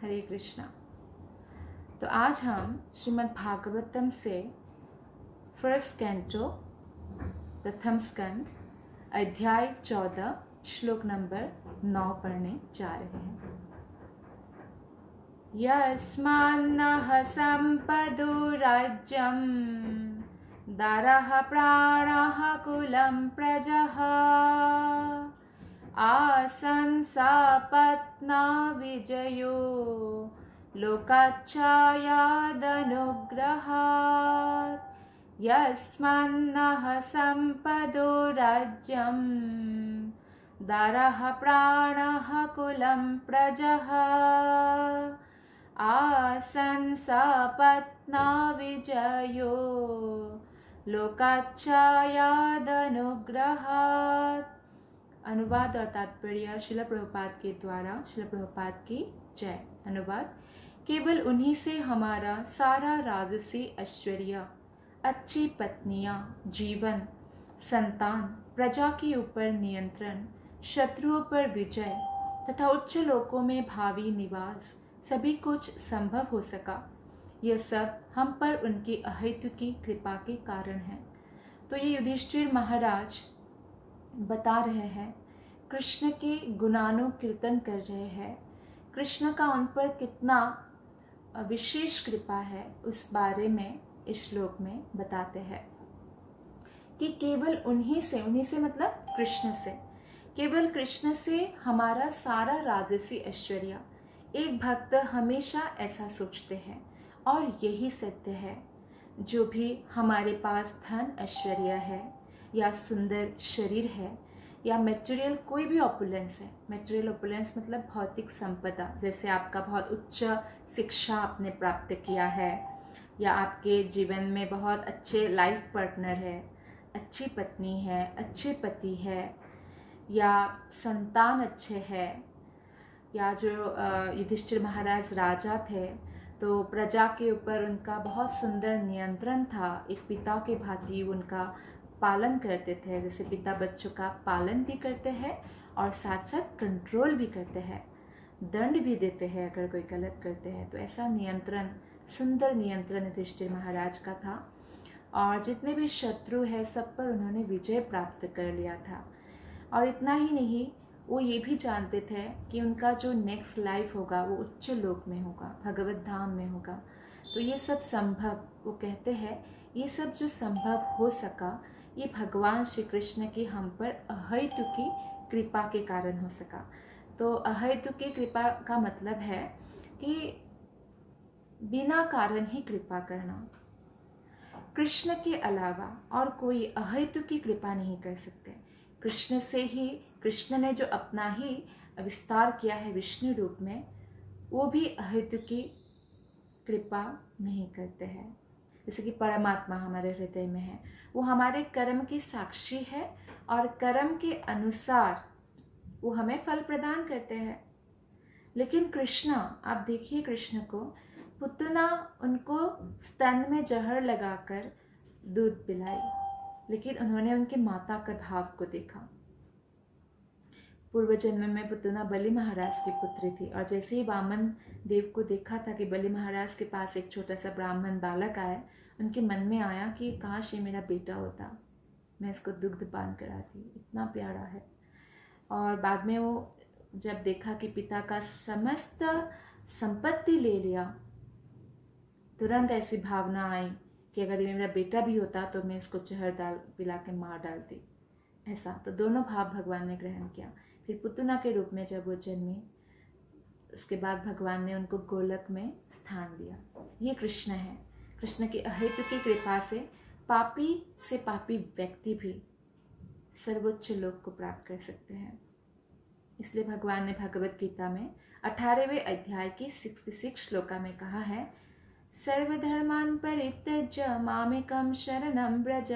हरे कृष्णा। तो आज हम श्रीमद् भागवतम से फर्स्ट कैंटो प्रथम स्कंद अध्याय 14 श्लोक नंबर 9 पढ़ने जा रहे हैं। यस्मान्नः संपदो राज्यं दारः प्राणः कुलं प्रजः आसन् सपत्ना विजयो लोकाच्छायादनुग्रहात्। यस्मान्नः संपदो राज्यं दारः प्राणः कुलं प्रजः आसन् सपत्ना विजयो लोकाच्छायादनुग्रहात्। अनुवाद और तात्पर्य श्रील प्रभुपाद के द्वारा। श्रील प्रभुपाद की जय। अनुवाद। केवल उन्हीं से हमारा सारा राजसी ऐश्वर्य, अच्छी पत्नियां, जीवन, संतान, प्रजा के ऊपर नियंत्रण, शत्रुओं पर विजय तथा उच्च लोकों में भावी निवास सभी कुछ संभव हो सका। यह सब हम पर उनकी अहेतुकी कृपा के कारण है। तो ये युधिष्ठिर महाराज बता रहे हैं, कृष्ण के गुणानुकीर्तन कर रहे हैं। कृष्ण का उन पर कितना विशेष कृपा है उस बारे में इस श्लोक में बताते हैं कि केवल उन्हीं से मतलब कृष्ण से, केवल कृष्ण से हमारा सारा राजसी ऐश्वर्य। एक भक्त हमेशा ऐसा सोचते हैं और यही सत्य है। जो भी हमारे पास धन ऐश्वर्य है या सुंदर शरीर है या मटेरियल कोई भी ऑपुलेंस है, मटेरियल ऑपुलेंस मतलब भौतिक संपदा, जैसे आपका बहुत उच्च शिक्षा आपने प्राप्त किया है या आपके जीवन में बहुत अच्छे लाइफ पार्टनर है, अच्छी पत्नी है, अच्छे पति है या संतान अच्छे हैं, या जो युधिष्ठिर महाराज राजा थे तो प्रजा के ऊपर उनका बहुत सुंदर नियंत्रण था। एक पिता के भांति उनका पालन करते थे, जैसे पिता बच्चों का पालन भी करते हैं और साथ साथ कंट्रोल भी करते हैं, दंड भी देते हैं अगर कोई गलत करते हैं। तो ऐसा नियंत्रण, सुंदर नियंत्रण युधिष्ठिर महाराज का था और जितने भी शत्रु है सब पर उन्होंने विजय प्राप्त कर लिया था। और इतना ही नहीं, वो ये भी जानते थे कि उनका जो नेक्स्ट लाइफ होगा वो उच्च लोक में होगा, भगवत धाम में होगा। तो ये सब संभव, वो कहते हैं ये सब जो संभव हो सका ये भगवान श्री कृष्ण की हम पर अहेतुकी कृपा के कारण हो सका। तो अहेतुकी कृपा का मतलब है कि बिना कारण ही कृपा करना। कृष्ण के अलावा और कोई अहेतुकी कृपा नहीं कर सकते। कृष्ण से ही, कृष्ण ने जो अपना ही विस्तार किया है विष्णु रूप में, वो भी अहेतुकी कृपा नहीं करते हैं। जैसे कि परमात्मा हमारे हृदय में है, वो हमारे कर्म की साक्षी है और कर्म के अनुसार वो हमें फल प्रदान करते हैं। लेकिन कृष्ण, आप देखिए कृष्ण को, पुतना उनको स्तन में जहर लगाकर दूध पिलाई, लेकिन उन्होंने उनके माता के भाव को देखा। पूर्व जन्म में पुतना बलि महाराज की पुत्री थी और जैसे ही वामन देव को देखा था कि बलि महाराज के पास एक छोटा सा ब्राह्मण बालक आया, उनके मन में आया कि काश ये मेरा बेटा होता, मैं इसको दुग्ध पान कराती, इतना प्यारा है। और बाद में वो जब देखा कि पिता का समस्त संपत्ति ले लिया, तुरंत ऐसी भावना आई कि अगर ये मेरा बेटा भी होता तो मैं इसको जहर डाल पिला के मार डालती। ऐसा तो दोनों भाव भगवान ने ग्रहण किया। फिर पुतना के रूप में जब वो जन्मी, उसके बाद भगवान ने उनको गोलक में स्थान दिया। ये कृष्ण है। कृष्ण की अहेतुकी कृपा से पापी से पापी व्यक्ति भी सर्वोच्च लोक को प्राप्त कर सकते हैं। इसलिए भगवान ने भगवत गीता में 18वें अध्याय की 66 श्लोका में कहा है, सर्वधर्मान् परित्यज्य मामेकं शरणं व्रज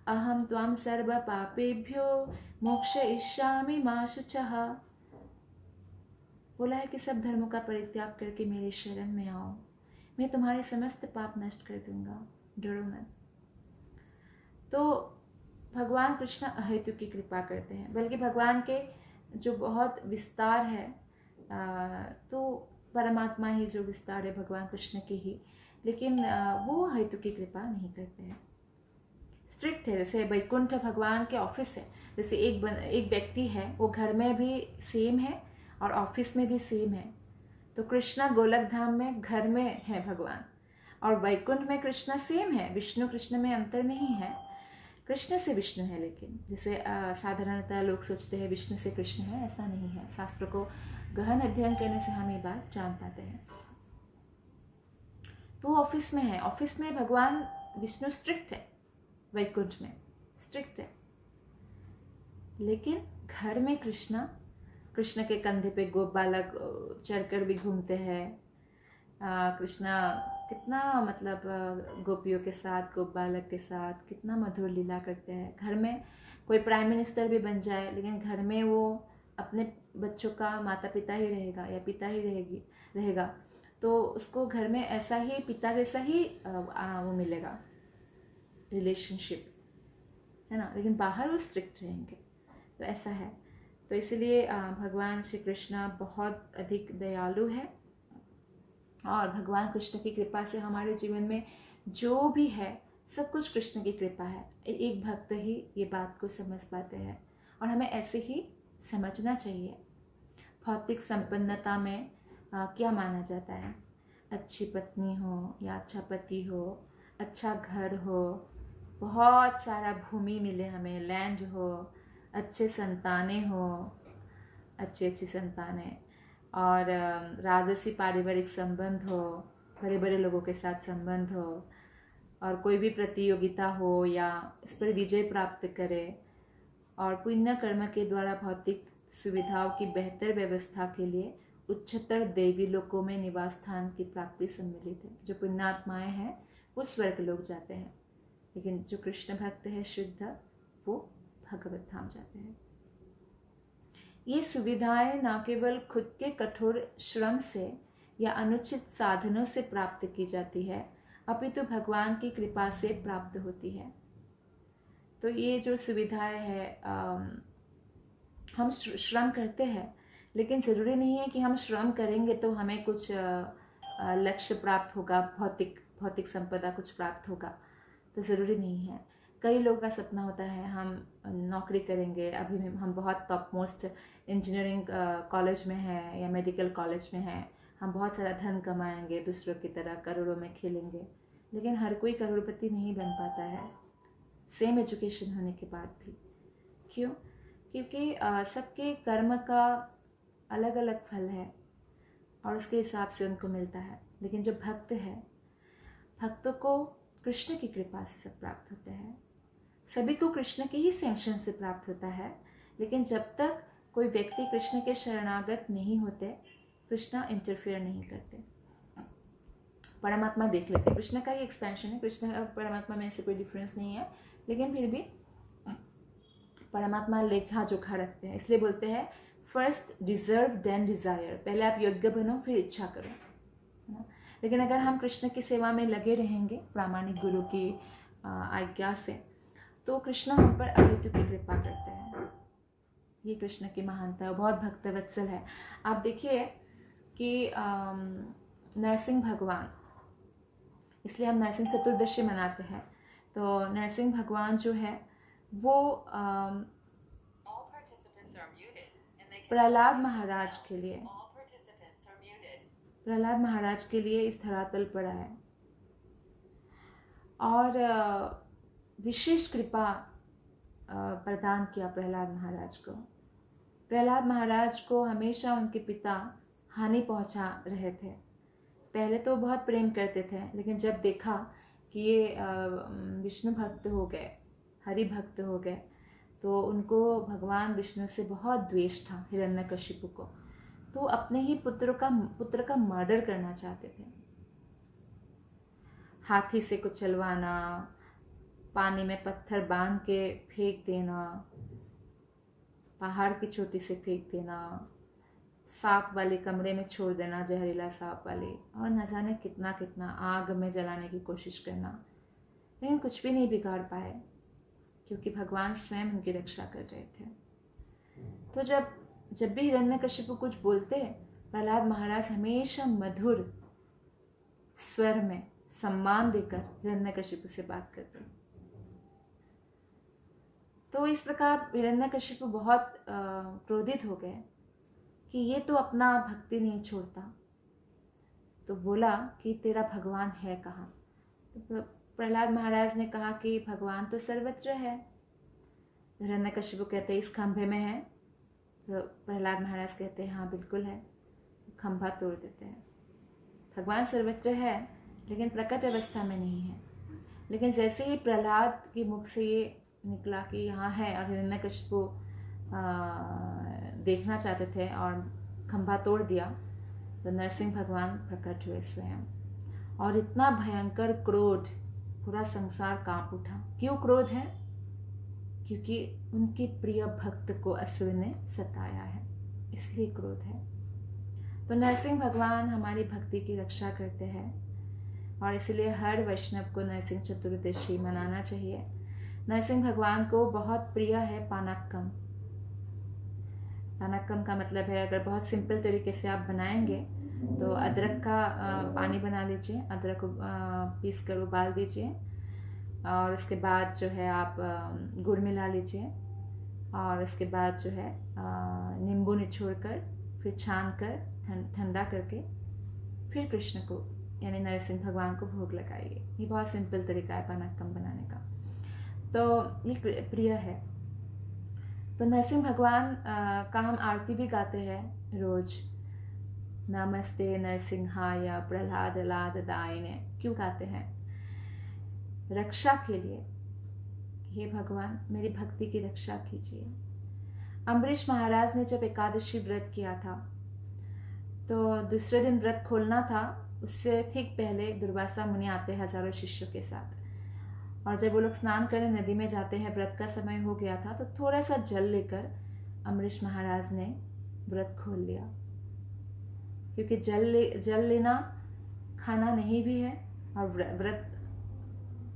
अहम त्वां सर्व पापेभ्यो मोक्षयिष्यामि मा शुचः। बोला है कि सब धर्मों का परित्याग करके मेरे शरण में आओ, मैं तुम्हारे समस्त पाप नष्ट कर दूंगा, डरो मत। तो भगवान कृष्ण अहेतुकी कृपा करते हैं, बल्कि भगवान के जो बहुत विस्तार है, तो परमात्मा ही जो विस्तार है भगवान कृष्ण की ही, लेकिन वो हेतु की कृपा नहीं करते हैं। स्ट्रिक्ट है। जैसे वैकुंठ भगवान के ऑफिस है, जैसे एक व्यक्ति है, वो घर में भी सेम है और ऑफिस में भी सेम है। तो कृष्णा गोलक धाम में घर में है भगवान, और वैकुंठ में कृष्णा सेम है। विष्णु कृष्ण में अंतर नहीं है, कृष्ण से विष्णु है। लेकिन जैसे साधारणतः लोग सोचते हैं विष्णु से कृष्ण है, ऐसा नहीं है। शास्त्रों को गहन अध्ययन करने से हम ये बात जान पाते हैं। तो ऑफिस में है, ऑफिस में भगवान विष्णु स्ट्रिक्ट है, वैकुंठ में स्ट्रिक्ट है। लेकिन घर में कृष्ण के कंधे पे गोप बालक चढ़कर भी घूमते हैं। कृष्णा कितना मतलब गोपियों के साथ, गोप बालक के साथ कितना मधुर लीला करते हैं। घर में कोई प्राइम मिनिस्टर भी बन जाए, लेकिन घर में वो अपने बच्चों का माता पिता ही रहेगा या पिता ही रहेगा, तो उसको घर में ऐसा ही पिता जैसा ही वो मिलेगा रिलेशनशिप, है ना। लेकिन बाहर वो स्ट्रिक्ट रहेंगे, तो ऐसा है। तो इसलिए भगवान श्री कृष्ण बहुत अधिक दयालु है, और भगवान कृष्ण की कृपा से हमारे जीवन में जो भी है सब कुछ कृष्ण की कृपा है। एक भक्त ही ये बात को समझ पाते हैं, और हमें ऐसे ही समझना चाहिए। भौतिक संपन्नता में क्या माना जाता है? अच्छी पत्नी हो या अच्छा पति हो, अच्छा घर हो, बहुत सारा भूमि मिले हमें, लैंड हो, अच्छे संतानें हो, अच्छी संतानें, और राजसी पारिवारिक संबंध हो, बड़े बड़े लोगों के साथ संबंध हो, और कोई भी प्रतियोगिता हो या इस पर विजय प्राप्त करे, और पुण्य कर्म के द्वारा भौतिक सुविधाओं की बेहतर व्यवस्था के लिए उच्चतर देवी लोकों में निवास स्थान की प्राप्ति सम्मिलित है। जो पुण्यात्माएं हैं वो स्वर्ग लोग जाते हैं, लेकिन जो कृष्ण भक्त है शुद्ध, वो भगवत धाम जाते हैं। ये सुविधाएं न केवल खुद के कठोर श्रम से या अनुचित साधनों से प्राप्त की जाती है, अपितु भगवान की कृपा से प्राप्त होती है। तो ये जो सुविधाएं है, हम श्रम करते हैं, लेकिन ज़रूरी नहीं है कि हम श्रम करेंगे तो हमें कुछ लक्ष्य प्राप्त होगा, भौतिक संपदा कुछ प्राप्त होगा, तो ज़रूरी नहीं है। कई लोगों का सपना होता है हम नौकरी करेंगे, अभी हम बहुत टॉप मोस्ट इंजीनियरिंग कॉलेज में हैं या मेडिकल कॉलेज में हैं, हम बहुत सारा धन कमाएंगे, दूसरों की तरह करोड़ों में खेलेंगे, लेकिन हर कोई करोड़पति नहीं बन पाता है सेम एजुकेशन होने के बाद भी। क्यों? क्योंकि सबके कर्म का अलग अलग फल है और उसके हिसाब से उनको मिलता है। लेकिन जो भक्त है, भक्तों को कृष्ण की कृपा से सब प्राप्त होता है, सभी को कृष्ण के ही सैंक्शन से प्राप्त होता है। लेकिन जब तक कोई व्यक्ति कृष्ण के शरणागत नहीं होते, कृष्ण इंटरफेयर नहीं करते। परमात्मा देख लेते, कृष्ण का ही एक्सपेंशन है, कृष्ण और परमात्मा में ऐसे कोई डिफरेंस नहीं है, लेकिन फिर भी परमात्मा लेखा जोखा रखते हैं। इसलिए बोलते हैं फर्स्ट डिजर्व देन डिजायर, पहले आप योग्य बनो फिर इच्छा करो। लेकिन अगर हम कृष्ण की सेवा में लगे रहेंगे प्रामाणिक गुरु की आज्ञा से, तो कृष्ण हम पर अहेतुक की कृपा करते हैं। ये कृष्ण की महानता है, बहुत भक्तवत्सल है। आप देखिए कि नरसिंह भगवान, इसलिए हम नरसिंह चतुर्दशी मनाते हैं। तो नरसिंह भगवान जो है वो प्रहलाद महाराज के लिए इस धरातल पर आए और विशेष कृपा प्रदान किया प्रहलाद महाराज को। प्रहलाद महाराज को हमेशा उनके पिता हानि पहुंचा रहे थे। पहले तो बहुत प्रेम करते थे, लेकिन जब देखा कि ये विष्णु भक्त हो गए, हरि भक्त हो गए, तो उनको भगवान विष्णु से बहुत द्वेष था, हिरण्यकशिपु को। तो अपने ही पुत्र का मर्डर करना चाहते थे। हाथी से कुचलवाना, पानी में पत्थर बांध के फेंक देना, पहाड़ की चोटी से फेंक देना, सांप वाले कमरे में छोड़ देना, जहरीला सांप वाले, और न जाने कितना कितना आग में जलाने की कोशिश करना। लेकिन कुछ भी नहीं बिगाड़ पाए, क्योंकि भगवान स्वयं उनकी रक्षा कर रहे थे। तो जब भी हिरण्यकशिपु कुछ बोलते, प्रहलाद महाराज हमेशा मधुर स्वर में सम्मान देकर हिरण्यकशिपु से बात करते हैं। तो इस प्रकार हिरण्यकशिपु बहुत क्रोधित हो गए कि ये तो अपना भक्ति नहीं छोड़ता। तो बोला कि तेरा भगवान है कहाँ? तो प्रहलाद महाराज ने कहा कि भगवान तो सर्वत्र है। हिरण्यकशिपु कहते हैं इस खंभे में है। तो प्रहलाद महाराज कहते हैं हाँ बिल्कुल है। खंभा तोड़ देते हैं। भगवान सर्वत्र है लेकिन प्रकट अवस्था में नहीं है। लेकिन जैसे ही प्रहलाद के मुख से ये निकला कि यहाँ है और हिरण्यकशिपु देखना चाहते थे और खंभा तोड़ दिया, तो नरसिंह भगवान प्रकट हुए स्वयं। और इतना भयंकर क्रोध, पूरा संसार कांप उठा। क्यों क्रोध है? क्योंकि उनके प्रिय भक्त को असुर ने सताया है, इसलिए क्रोध है। तो नरसिंह भगवान हमारी भक्ति की रक्षा करते हैं और इसलिए हर वैष्णव को नरसिंह चतुर्दशी मनाना चाहिए। नरसिंह भगवान को बहुत प्रिय है पानक्कम। पानक्कम का मतलब है, अगर बहुत सिंपल तरीके से आप बनाएंगे तो अदरक का पानी बना लीजिए, अदरक को पीस कर उबाल दीजिए और उसके बाद जो है आप गुड़ मिला लीजिए और उसके बाद जो है नींबू निचोड़ कर फिर छान कर ठंडा करके फिर कृष्ण को यानी नरसिंह भगवान को भोग लगाइए। ये बहुत सिंपल तरीका है पानक्कम बनाने का, तो ये प्रिय है। तो नरसिंह भगवान का हम आरती भी गाते हैं रोज। नमस्ते नरसिंहाय प्रहलाद लाददायिने। क्यों गाते हैं? रक्षा के लिए। हे भगवान मेरी भक्ति की रक्षा कीजिए। अम्बरीश महाराज ने जब एकादशी व्रत किया था तो दूसरे दिन व्रत खोलना था, उससे ठीक पहले दुर्वासा मुनि आते हैं हजारों शिष्यों के साथ। और जब वो लोग स्नान करने नदी में जाते हैं, व्रत का समय हो गया था, तो थोड़ा सा जल लेकर अम्बरीश महाराज ने व्रत खोल लिया। क्योंकि जल लेना खाना नहीं भी है और व्रत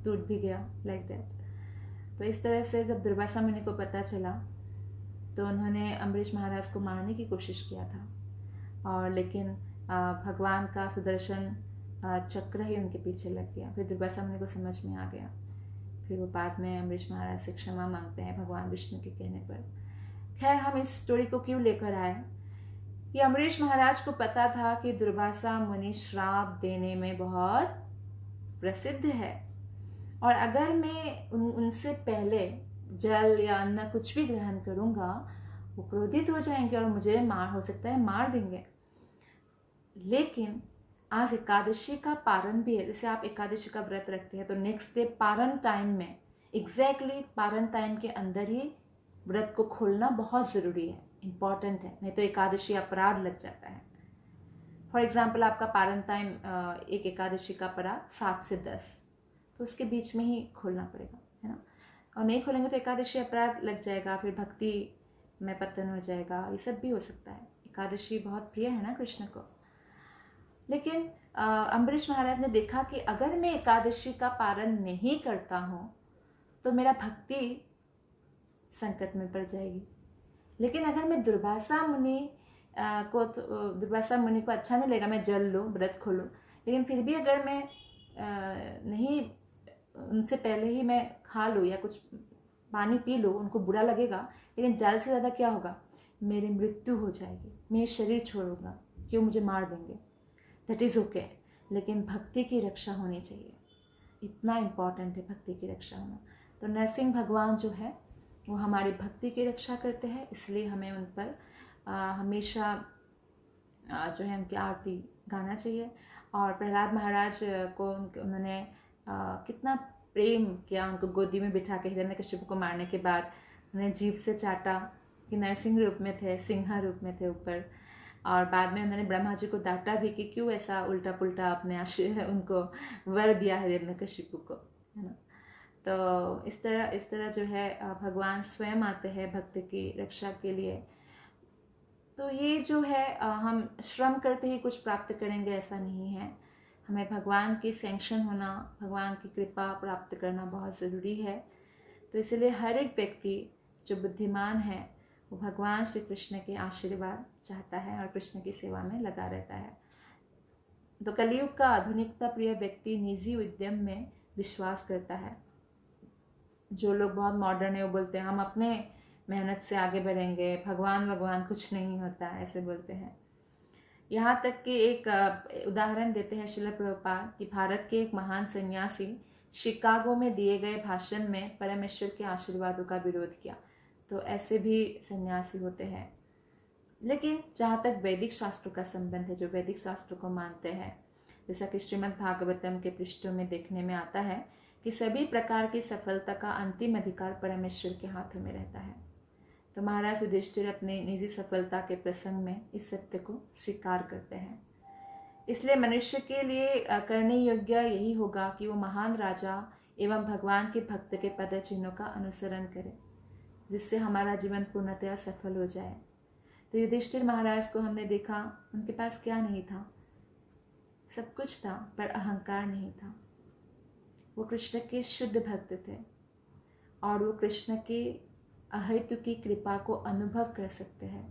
टूट भी गया, लाइक दैट। तो इस तरह से जब दुर्वासा मुनि को पता चला तो उन्होंने अम्बरीश महाराज को मारने की कोशिश किया था, और लेकिन भगवान का सुदर्शन चक्र ही उनके पीछे लग गया। फिर दुर्वासा मुनि को समझ में आ गया। फिर वो बाद में अम्बरीश महाराज से क्षमा मांगते हैं भगवान विष्णु के कहने पर। खैर, हम इस स्टोरी को क्यों लेकर आए कि अम्बरीश महाराज को पता था कि दुर्वासा मुनि श्राप देने में बहुत प्रसिद्ध है, और अगर मैं उनसे पहले जल या अन्न कुछ भी ग्रहण करूंगा वो क्रोधित हो जाएंगे और मुझे हो सकता है मार देंगे। लेकिन आज एकादशी का पारण भी है। जैसे आप एकादशी का व्रत रखते हैं तो नेक्स्ट डे पारण टाइम में, एग्जैक्टली पारण टाइम के अंदर ही व्रत को खोलना बहुत ज़रूरी है, इम्पॉर्टेंट है, नहीं तो एकादशी अपराध लग जाता है। फॉर एग्जाम्पल आपका पारण टाइम एक एकादशी का पड़ा 7 से 10, तो उसके बीच में ही खोलना पड़ेगा, है ना। और नहीं खोलेंगे तो एकादशी अपराध लग जाएगा, फिर भक्ति में पतन हो जाएगा, ये सब भी हो सकता है। एकादशी बहुत प्रिय है ना कृष्ण को। लेकिन अम्बरीश महाराज ने देखा कि अगर मैं एकादशी का पारण नहीं करता हूँ तो मेरा भक्ति संकट में पड़ जाएगी। लेकिन अगर मैं दुर्वासा मुनि को अच्छा नहीं लगेगा मैं जल लूँ, व्रत खोलूँ, लेकिन फिर भी अगर मैं नहीं उनसे पहले ही मैं खा लूँ या कुछ पानी पी लूँ, उनको बुरा लगेगा, लेकिन ज़्यादा से ज़्यादा क्या होगा, मेरी मृत्यु हो जाएगी, मैं शरीर छोड़ूंगा, क्यों मुझे मार देंगे, दैट इज़ ओके। लेकिन भक्ति की रक्षा होनी चाहिए, इतना इम्पॉर्टेंट है भक्ति की रक्षा होना। तो नरसिंह भगवान जो है वो हमारी भक्ति की रक्षा करते हैं, इसलिए हमें उन पर हमेशा जो है उनकी आरती गाना चाहिए। और प्रहलाद महाराज को उन्होंने कितना प्रेम किया, उनको गोदी में बिठा के हिरण्यकशिपु को मारने के बाद उन्हें जीभ से चाटा कि नरसिंह रूप में थे, सिंहा रूप में थे ऊपर। और बाद में उन्होंने ब्रह्मा जी को डांटा भी कि क्यों ऐसा उल्टा पुल्टा अपने उनको वर दिया हिरण्यकशिपु को, है ना। तो इस तरह जो है भगवान स्वयं आते हैं भक्त की रक्षा के लिए। तो ये जो है हम श्रम करते ही कुछ प्राप्त करेंगे ऐसा नहीं है, हमें भगवान की सैंक्शन होना, भगवान की कृपा प्राप्त करना बहुत ज़रूरी है। तो इसलिए हर एक व्यक्ति जो बुद्धिमान है वो भगवान श्री कृष्ण के आशीर्वाद चाहता है और कृष्ण की सेवा में लगा रहता है। तो कलयुग का आधुनिकता प्रिय व्यक्ति निजी उद्यम में विश्वास करता है। जो लोग बहुत मॉडर्न है वो बोलते हैं हम अपने मेहनत से आगे बढ़ेंगे, भगवान कुछ नहीं होता, ऐसे बोलते हैं। यहाँ तक कि एक उदाहरण देते हैं श्रील प्रभुपाद कि भारत के एक महान सन्यासी शिकागो में दिए गए भाषण में परमेश्वर के आशीर्वादों का विरोध किया। तो ऐसे भी सन्यासी होते हैं। लेकिन जहाँ तक वैदिक शास्त्रों का संबंध है, जो वैदिक शास्त्रों को मानते हैं, जैसा कि श्रीमद् भागवतम के पृष्ठों में देखने में आता है कि सभी प्रकार की सफलता का अंतिम अधिकार परमेश्वर के हाथों में रहता है। तो महाराज युधिष्ठिर अपनी निजी सफलता के प्रसंग में इस सत्य को स्वीकार करते हैं। इसलिए मनुष्य के लिए करने योग्य यही होगा कि वो महान राजा एवं भगवान के भक्त के पद चिन्हों का अनुसरण करे, जिससे हमारा जीवन पूर्णतया सफल हो जाए। तो युधिष्ठिर महाराज को हमने देखा, उनके पास क्या नहीं था? सब कुछ था, पर अहंकार नहीं था। वो कृष्ण के शुद्ध भक्त थे और वो कृष्ण के अहेतु की कृपा को अनुभव कर सकते हैं।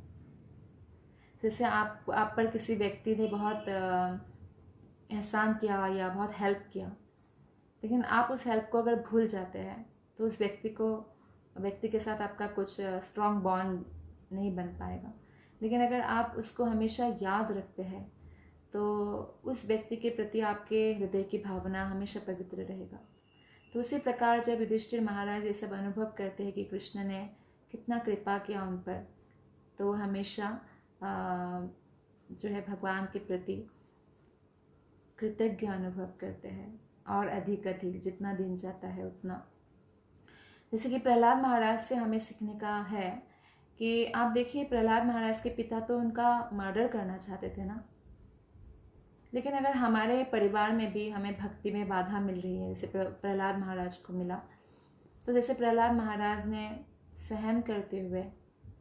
जैसे आप पर किसी व्यक्ति ने बहुत एहसान किया या बहुत हेल्प किया, लेकिन आप उस हेल्प को अगर भूल जाते हैं तो उस व्यक्ति के साथ आपका कुछ स्ट्रॉन्ग बॉन्ड नहीं बन पाएगा। लेकिन अगर आप उसको हमेशा याद रखते हैं तो उस व्यक्ति के प्रति आपके हृदय की भावना हमेशा पवित्र रहेगा। तो उसी प्रकार जब युधिष्ठिर महाराज ये सब अनुभव करते हैं कि कृष्ण ने कितना कृपा किया उन पर, तो वो हमेशा जो है भगवान के प्रति कृतज्ञ अनुभव करते हैं और अधिक जितना दिन जाता है उतना। जैसे कि प्रहलाद महाराज से हमें सीखने का है कि आप देखिए, प्रहलाद महाराज के पिता तो उनका मर्डर करना चाहते थे ना, लेकिन अगर हमारे परिवार में भी हमें भक्ति में बाधा मिल रही है, जैसे प्रहलाद महाराज को मिला, तो जैसे प्रहलाद महाराज ने सहन करते हुए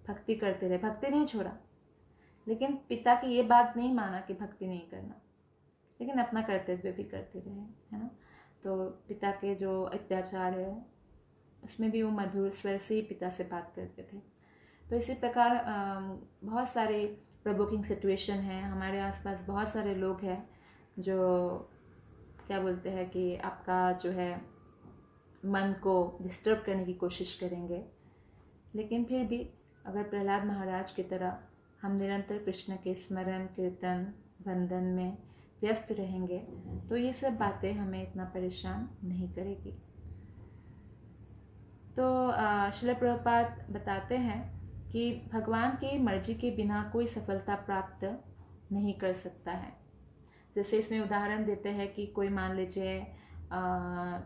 भक्ति करते रहे, भक्ति नहीं छोड़ा, लेकिन पिता की ये बात नहीं माना कि भक्ति नहीं करना, लेकिन अपना करते हुए भी करते रहे, है ना। तो पिता के जो अत्याचार है उसमें भी वो मधुर स्वर से ही पिता से बात करते थे। तो इसी प्रकार बहुत सारे प्रोवोकिंग सिचुएशन है हमारे आसपास, बहुत सारे लोग हैं जो क्या बोलते हैं कि आपका जो है मन को डिस्टर्ब करने की कोशिश करेंगे। लेकिन फिर भी अगर प्रहलाद महाराज की तरह हम निरंतर कृष्ण के स्मरण कीर्तन वंदन में व्यस्त रहेंगे तो ये सब बातें हमें इतना परेशान नहीं करेगी। तो श्रील प्रभुपाद बताते हैं कि भगवान की मर्जी के बिना कोई सफलता प्राप्त नहीं कर सकता है। जैसे इसमें उदाहरण देते हैं कि कोई मान लीजिए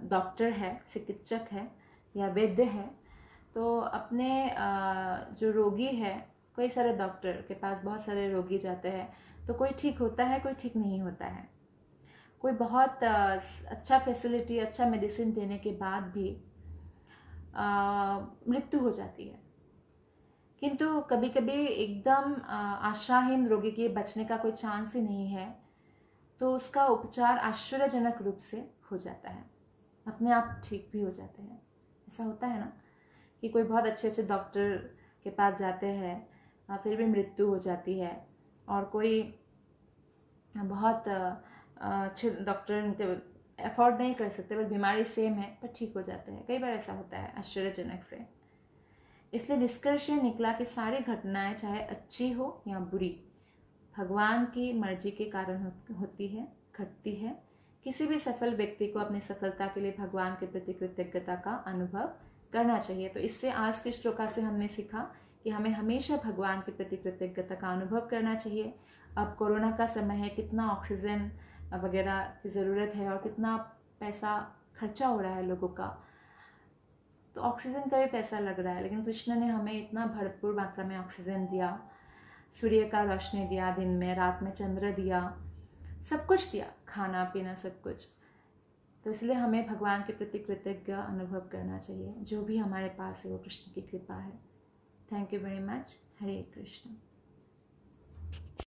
डॉक्टर है, चिकित्सक है या वैद्य है, तो अपने जो रोगी है, कई सारे डॉक्टर के पास बहुत सारे रोगी जाते हैं, तो कोई ठीक होता है, कोई ठीक नहीं होता है। कोई बहुत अच्छा फैसिलिटी, अच्छा मेडिसिन देने के बाद भी मृत्यु हो जाती है। किंतु कभी कभी एकदम आशाहीन रोगी के बचने का कोई चांस ही नहीं है, तो उसका उपचार आश्चर्यजनक रूप से हो जाता है, अपने आप ठीक भी हो जाते हैं। ऐसा होता है ना कि कोई बहुत अच्छे डॉक्टर के पास जाते हैं फिर भी मृत्यु हो जाती है, और कोई बहुत अच्छे डॉक्टर उनके अफोर्ड नहीं कर सकते, बस बीमारी सेम है पर ठीक हो जाते हैं। कई बार ऐसा होता है आश्चर्यजनक से। इसलिए निष्कर्ष ये निकला कि सारी घटनाएं चाहे अच्छी हो या बुरी, भगवान की मर्जी के कारण होती है, घटती है। किसी भी सफल व्यक्ति को अपनी सफलता के लिए भगवान के प्रति कृतज्ञता का अनुभव करना चाहिए। तो इससे आज की श्लोका से हमने सीखा कि हमें हमेशा भगवान के प्रति कृतज्ञता का अनुभव करना चाहिए। अब कोरोना का समय है, कितना ऑक्सीजन वगैरह की ज़रूरत है और कितना पैसा खर्चा हो रहा है लोगों का, तो ऑक्सीजन का भी पैसा लग रहा है, लेकिन कृष्ण ने हमें इतना भरपूर मात्रा में ऑक्सीजन दिया, सूर्य का रोशनी दिया, दिन में रात में चंद्र दिया, सब कुछ दिया, खाना पीना सब कुछ। तो इसलिए हमें भगवान के प्रति कृतज्ञ अनुभव करना चाहिए। जो भी हमारे पास है वो कृष्ण की कृपा है। Thank you very much. Hare Krishna.